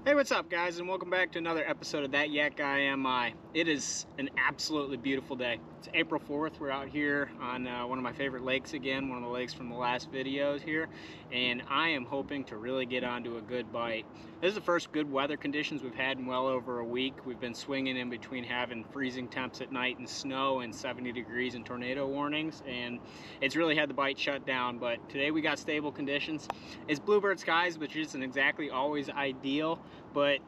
Hey, what's up, guys, and welcome back to another episode of ThatYakGuyMI. It is an absolutely beautiful day. It's April 4th. We're out here on one of my favorite lakes again, one of the lakes from the last videos here, and I am hoping to really get onto a good bite. This is the first good weather conditions we've had in well over a week. We've been swinging in between having freezing temps at night and snow and 70 degrees and tornado warnings, and it's really had the bite shut down. But today we got stable conditions. It's bluebird skies, which isn't exactly always ideal, but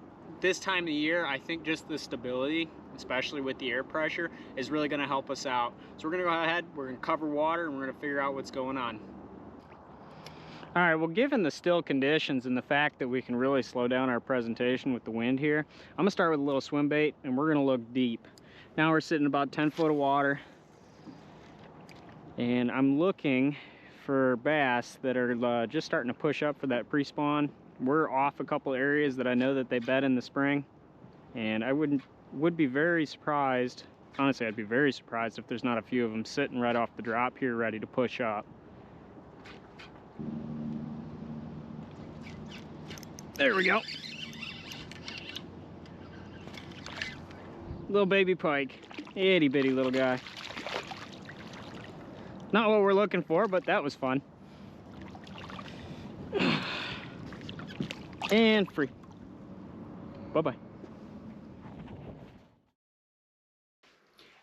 this time of year, I think just the stability, especially with the air pressure, is really going to help us out. So we're going to go ahead, we're going to cover water, and we're going to figure out what's going on. All right, well, given the still conditions and the fact that we can really slow down our presentation with the wind here, I'm going to start with a little swim bait, and we're going to look deep. Now we're sitting about 10 foot of water, and I'm looking for bass that are just starting to push up for that pre-spawn. We're off a couple areas that I know that they bed in the spring, and I would be very surprised, honestly I'd be very surprised if there's not a few of them sitting right off the drop here ready to push up. There we go. Little baby pike, itty bitty little guy. Not what we're looking for, but that was fun. And free. Bye-bye.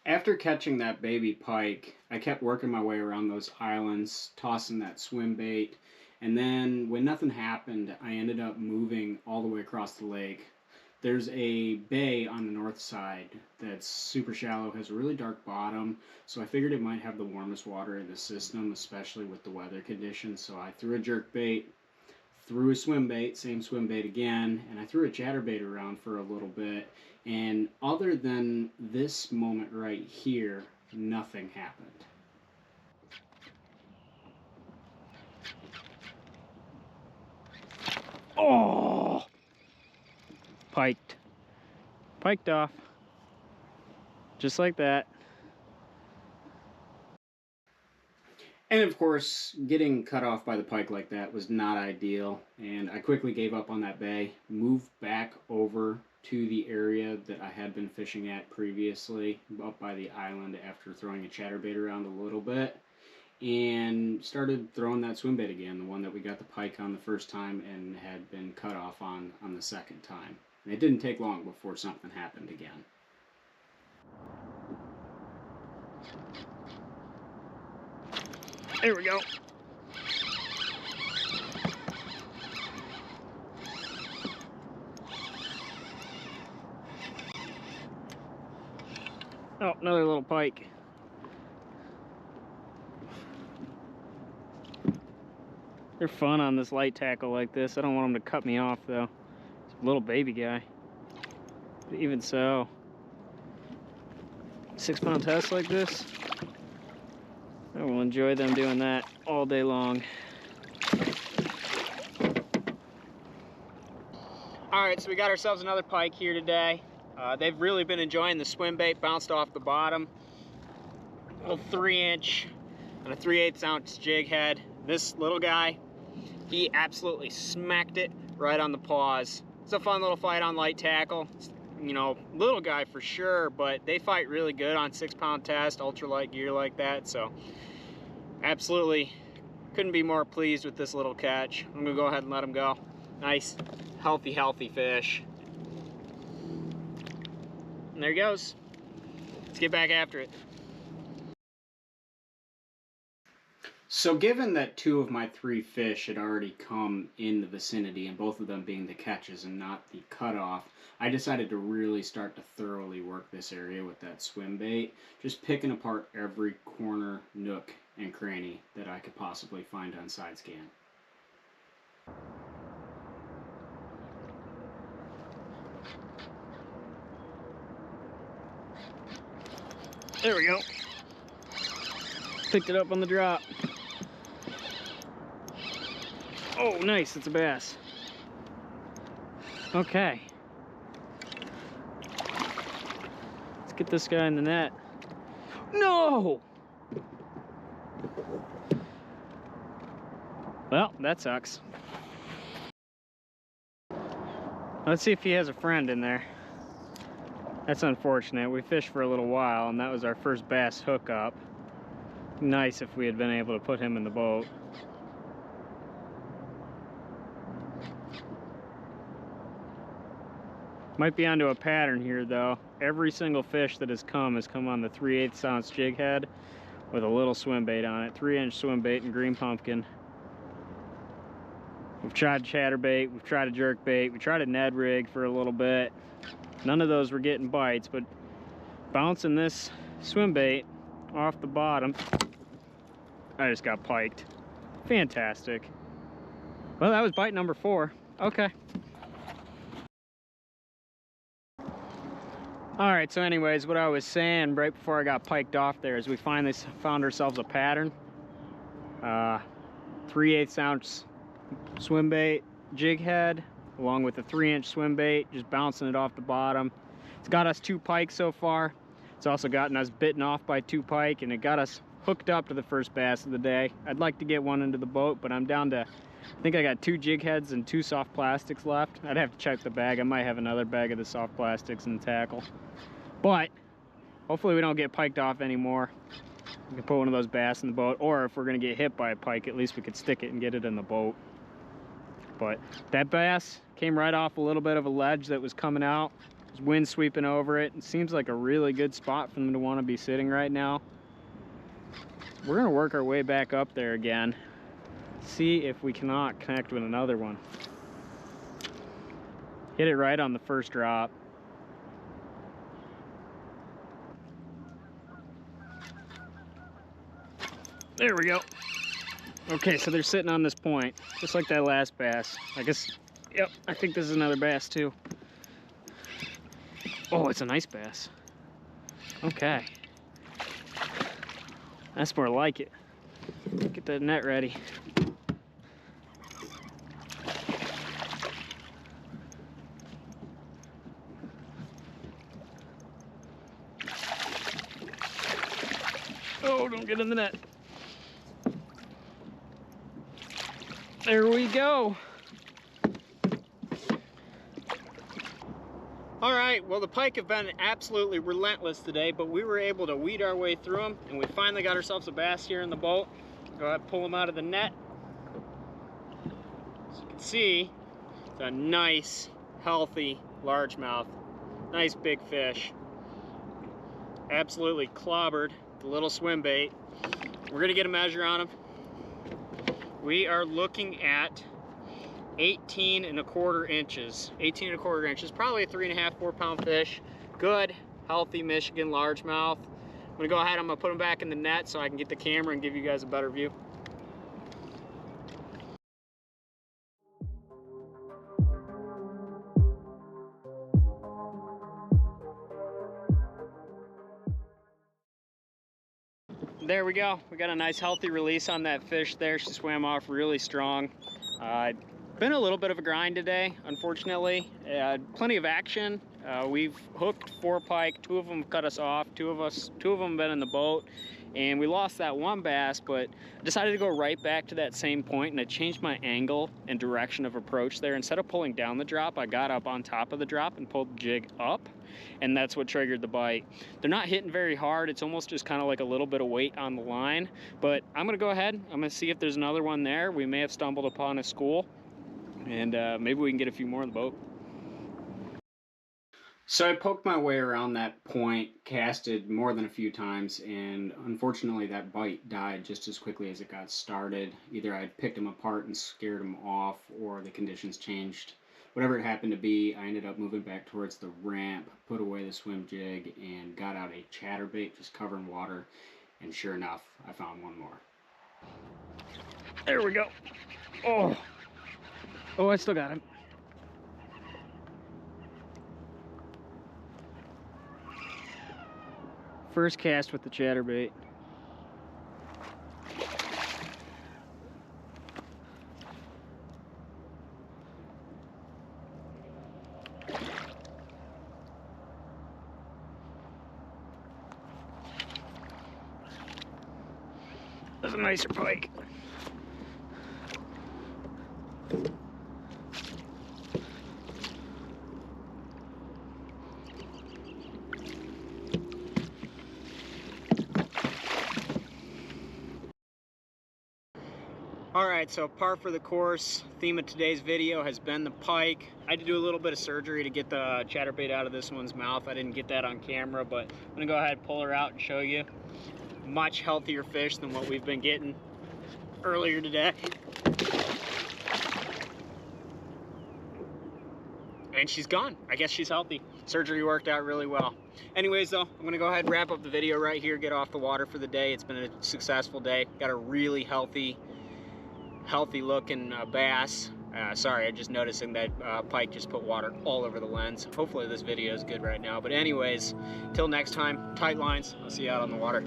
After catching that baby pike, I kept working my way around those islands, tossing that swim bait, and then when nothing happened, I ended up moving all the way across the lake. There's a bay on the north side that's super shallow, has a really dark bottom, so I figured it might have the warmest water in the system, especially with the weather conditions, so I threw a jerk bait, threw a swim bait, same swim bait again, and I threw a chatterbait around for a little bit, and other than this moment right here, nothing happened. Oh! Piked off. Just like that. And of course, getting cut off by the pike like that was not ideal, and I quickly gave up on that bay, moved back over to the area that I had been fishing at previously, up by the island after throwing a chatterbait around a little bit, and started throwing that swim bait again, the one that we got the pike on the first time and had been cut off on the second time. And it didn't take long before something happened again. There we go. Oh, another little pike. They're fun on this light tackle like this. I don't want them to cut me off though. It's a little baby guy. But even so, 6-pound test like this, I will enjoy them doing that all day long. All right, so we got ourselves another pike here today. They've really been enjoying the swim bait, bounced off the bottom. A little 3-inch and a 3/8 ounce jig head. This little guy, he absolutely smacked it right on the paws. It's a fun little fight on light tackle. It's, you know, little guy for sure, but they fight really good on 6-pound test, ultralight gear like that. So absolutely couldn't be more pleased with this little catch. I'm gonna go ahead and let him go. Nice, healthy fish. And there he goes. Let's get back after it. So given that 2 of my 3 fish had already come in the vicinity, and both of them being the catches and not the cutoff, I decided to really start to thoroughly work this area with that swim bait, just picking apart every corner, nook, and cranny that I could possibly find on side scan. There we go. Picked it up on the drop. Oh, nice, it's a bass. Okay. Let's get this guy in the net. No! Well, that sucks. Let's see if he has a friend in there. That's unfortunate. We fished for a little while, and that was our first bass hookup. Nice if we had been able to put him in the boat. Might be onto a pattern here though. Every single fish that has come on the 3/8 ounce jig head with a little swim bait on it. 3-inch swim bait and green pumpkin. We've tried chatterbait, we've tried a jerk bait, we tried a Ned rig for a little bit. None of those were getting bites, but bouncing this swim bait off the bottom, I just got piked. Fantastic. Well, that was bite number 4. Okay. All right, so anyways, what I was saying right before I got piked off there is we finally found ourselves a pattern. 3/8 ounce swim bait jig head along with a 3-inch swim bait, just bouncing it off the bottom. It's got us 2 pike so far. It's also gotten us bitten off by 2 pike, and it got us hooked up to the first bass of the day. I'd like to get one into the boat, but I'm down to, I think I got 2 jig heads and 2 soft plastics left. I'd have to check the bag. I might have another bag of the soft plastics and tackle. But hopefully we don't get piked off anymore. We can put one of those bass in the boat, or if we're gonna get hit by a pike, at least we could stick it and get it in the boat. But that bass came right off a little bit of a ledge that was coming out. There's wind sweeping over it. It seems like a really good spot for them to want to be sitting right now. We're gonna work our way back up there again. See if we cannot connect with another one. Hit it right on the first drop. There we go. Okay, so they're sitting on this point, just like that last bass. I guess, yep, I think this is another bass too. Oh, it's a nice bass. Okay. That's more like it. Get the net ready. Oh, don't get in the net. There we go. All right, well, the pike have been absolutely relentless today, but we were able to weed our way through them, and we finally got ourselves a bass here in the boat. Go ahead and pull him out of the net. As you can see, it's a nice, healthy largemouth. Nice big fish. Absolutely clobbered the little swim bait. We're gonna get a measure on him. We are looking at 18 1/4 inches. 18 1/4 inches, probably a 3.5, 4 pound fish. Good, healthy Michigan largemouth. I'm gonna go ahead, I'm gonna put him back in the net so I can get the camera and give you guys a better view. There we go. We got a nice healthy release on that fish there. She swam off really strong. Been a little bit of a grind today, unfortunately. Plenty of action. We've hooked 4 pike. 2 of them cut us off. 2 of them been in the boat, and we lost that 1 bass. But I decided to go right back to that same point, and I changed my angle and direction of approach there. Instead of pulling down the drop, I got up on top of the drop and pulled the jig up, and that's what triggered the bite. They're not hitting very hard. It's almost just kind of like a little bit of weight on the line. But I'm gonna go ahead. I'm gonna see if there's another one there. We may have stumbled upon a school, and maybe we can get a few more in the boat. So I poked my way around that point, casted more than a few times, and unfortunately that bite died just as quickly as it got started. Either I'd picked him apart and scared him off, or the conditions changed. Whatever it happened to be, I ended up moving back towards the ramp, put away the swim jig, and got out a chatterbait just covering water, and sure enough, I found one more. There we go. Oh, I still got him. First cast with the chatterbait. That's a nicer pike. Alright, so par for the course. Theme of today's video has been the pike. I had to do a little bit of surgery to get the chatterbait out of this one's mouth. I didn't get that on camera, but I'm gonna go ahead and pull her out and show you. Much healthier fish than what we've been getting earlier today. And she's gone. I guess she's healthy. Surgery worked out really well. Anyways though, I'm gonna go ahead and wrap up the video right here, get off the water for the day. It's been a successful day. Got a really healthy looking bass. Sorry, I'm just noticing that pike just put water all over the lens. Hopefully this video is good right now. But anyways, till next time, tight lines. I'll see you out on the water.